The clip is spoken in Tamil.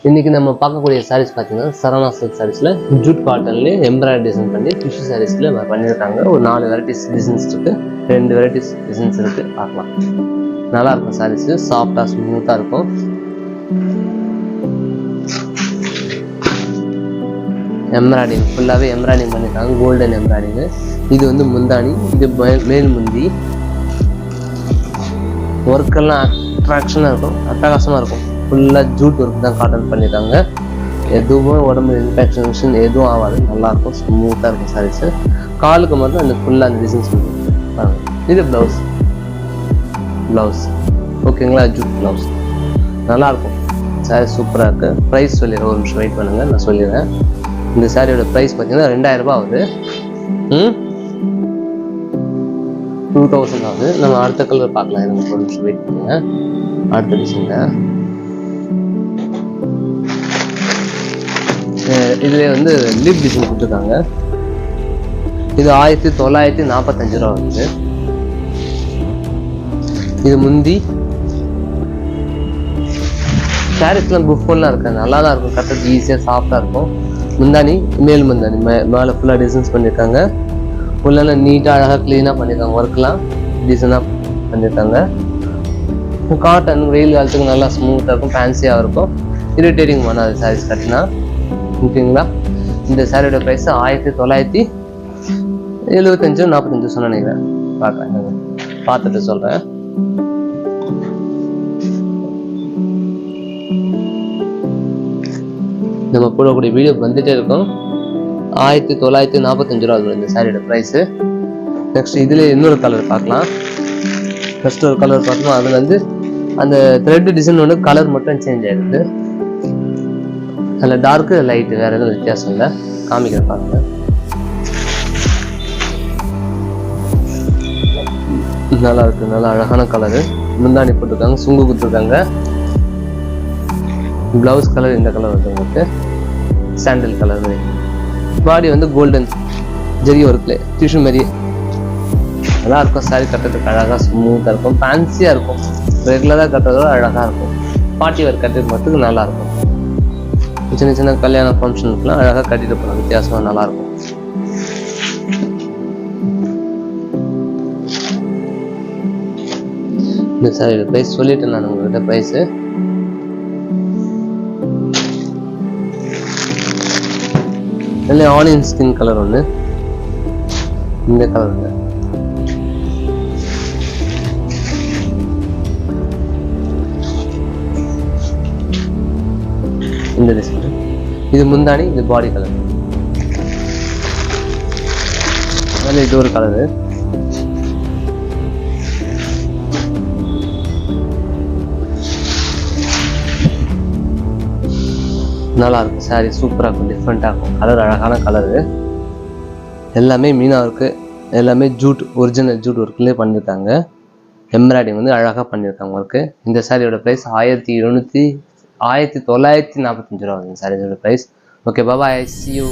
இன்றைக்கி நம்ம பார்க்கக்கூடிய சாரீஸ் பார்த்தீங்கன்னா சரவணா சில்க் சாரீஸில் ஜூட் காட்டன்லேயே எம்ப்ராய்டரி டிசைன் பண்ணி டிஷ்யூ சாரீஸில் பண்ணியிருக்காங்க. ஒரு 4 வெரைட்டிஸ் டிசைன்ஸ் இருக்குது, 2 வெரைட்டிஸ் டிசைன்ஸ் இருக்குது. பார்க்கலாம், நல்லாயிருக்கும். சாரீஸு சாஃப்டாக ஸ்மூத்தாக இருக்கும். எம்ப்ராய்டிங் ஃபுல்லாகவே எம்ப்ராய்டிங் பண்ணியிருக்காங்க, கோல்டன் எம்ப்ராய்டிங்கு. இது வந்து முந்தானி, இது மேல் முந்தி. ஒர்க்கெல்லாம் அட்ராக்ஷனாக இருக்கும், அட்டகாசமாக இருக்கும். ஃபுல்லாக ஜூட் ஒர்க் தான் காட்டன் பண்ணியிருக்காங்க. எதுவும் உடம்பு இன்ஃபெக்ஷன் எதுவும் ஆகாது, நல்லாயிருக்கும், ஸ்மூத்தாக இருக்கும் சாரீஸு. காலுக்கு மட்டும் அந்த ஃபுல்லாக அந்த டிசைன்ஸ் பண்ணுறாங்க. இது ப்ளவுஸ் ஓகேங்களா, ஜூட் ப்ளவுஸ் நல்லாயிருக்கும். சாரீ சூப்பராக இருக்குது. ப்ரைஸ் சொல்லிடுறேன், ஒரு நிமிஷம் வெயிட் பண்ணுங்கள், நான் சொல்லிடுறேன். இந்த சாரியோட ப்ரைஸ் பார்த்தீங்கன்னா 2000 ரூபா ஆகுது. 2000 ஆகுது. நம்ம அடுத்த கலர் பார்க்கலாம், எனக்கு ஒரு நிமிஷம் வெயிட் பண்ணுங்க. அடுத்த டிசைனில் இதுல வந்து லீப் டிசைன் கொடுத்துருக்காங்க. இது 1945 ரூபா வருது. இது முந்தி. சாரீஸ்லாம் புஃபோன்லாம் இருக்காது, நல்லா தான் இருக்கும், கட்டுறது ஈஸியாக சாஃப்டாக இருக்கும். முந்தானி மேல் முந்தானி மேலே ஃபுல்லாக டிசைன்ஸ் பண்ணியிருக்காங்க. ஃபுல்லாக நீட்டாக அழகாக க்ளீனாக பண்ணியிருக்காங்க, ஒர்க்லாம் டிசைனாக பண்ணியிருக்காங்க. காட்டன் வெயில் காலத்துக்கு நல்லா ஸ்மூத்தாக இருக்கும், ஃபேன்சியாக இருக்கும், இரிட்டேட்டிங் பண்ணாது சாரீஸ் கட்டினா. ஓகேங்களா. இந்த சாரியோட ப்ரைஸ் 1975-45 சொன்ன நினைக்கிறேன். பார்க்குறேன், பார்த்துட்டு சொல்கிறேன். நம்ம போடக்கூடிய வீடியோ வந்துட்டே இருக்கும். 1945 ரூபா இந்த சாரியோட ப்ரைஸு. நெக்ஸ்ட் இதில் இன்னொரு கலர் பார்க்கலாம். ஃபர்ஸ்ட் ஒரு கலர் பார்க்கணும். அது வந்து அந்த த்ரெட் டிசைன் ஒன்று கலர் மட்டும் சேஞ்ச் ஆகிடுது. அதில் டார்க்கு லைட்டு, வேறு எதுவும் வித்தியாசம் இல்லை. காமிக்கிற பாருங்க. நல்லா இருக்கு, நல்லா அழகான கலரு. முந்தானி போட்டிருக்காங்க, சுங்கு கொடுத்துருக்காங்க. பிளவுஸ் கலர் இந்த கலர் வந்து உங்களுக்கு சாண்டல் கலர் மாதிரி. பாடி வந்து கோல்டன் ஜெரி ஒர்க்ல டிஷ்யூ மாதிரி நல்லா இருக்கும். சாரி கட்டுறதுக்கு அழகாக ஸ்மூத்தாக இருக்கும், ஃபேன்சியாக இருக்கும். ரெகுலராக கட்டுறதோட அழகாக இருக்கும். பார்ட்டி வேர் கட்டுறது மட்டும் நல்லா இருக்கும். சின்ன சின்ன கல்யாண ஃபங்க்ஷனுக்குலாம் அழகாக கட்டிட்டு போகலாம், வித்தியாசமாக நல்லாயிருக்கும். இந்த சாரியோட ப்ரைஸ் சொல்லிட்டேன் நான் உங்கள்கிட்ட. ப்ரைஸு நல்ல ஆனியன் ஸ்கின் கலர் ஒன்று, இந்த கலர் ஒன்று. இந்த டிசைன். இது முந்தானி, இது பாடி கலர். அதில் இது ஒரு கலரு. நல்லா இருக்கும் சாரி, சூப்பராக இருக்கும், டிஃப்ரெண்ட்டாக இருக்கும். கலர் அழகான கலரு. எல்லாமே மீனா ஒர்க்கு, எல்லாமே ஜூட், ஒரிஜினல் ஜூட் ஒர்க்லேயே பண்ணியிருக்காங்க. எம்ப்ராய்டிங் வந்து அழகாக பண்ணியிருக்காங்க ஒர்க்கு. இந்த சாரியோட ப்ரைஸ் 1945 ரூபா சாரியோட price. Okay, bye, see you.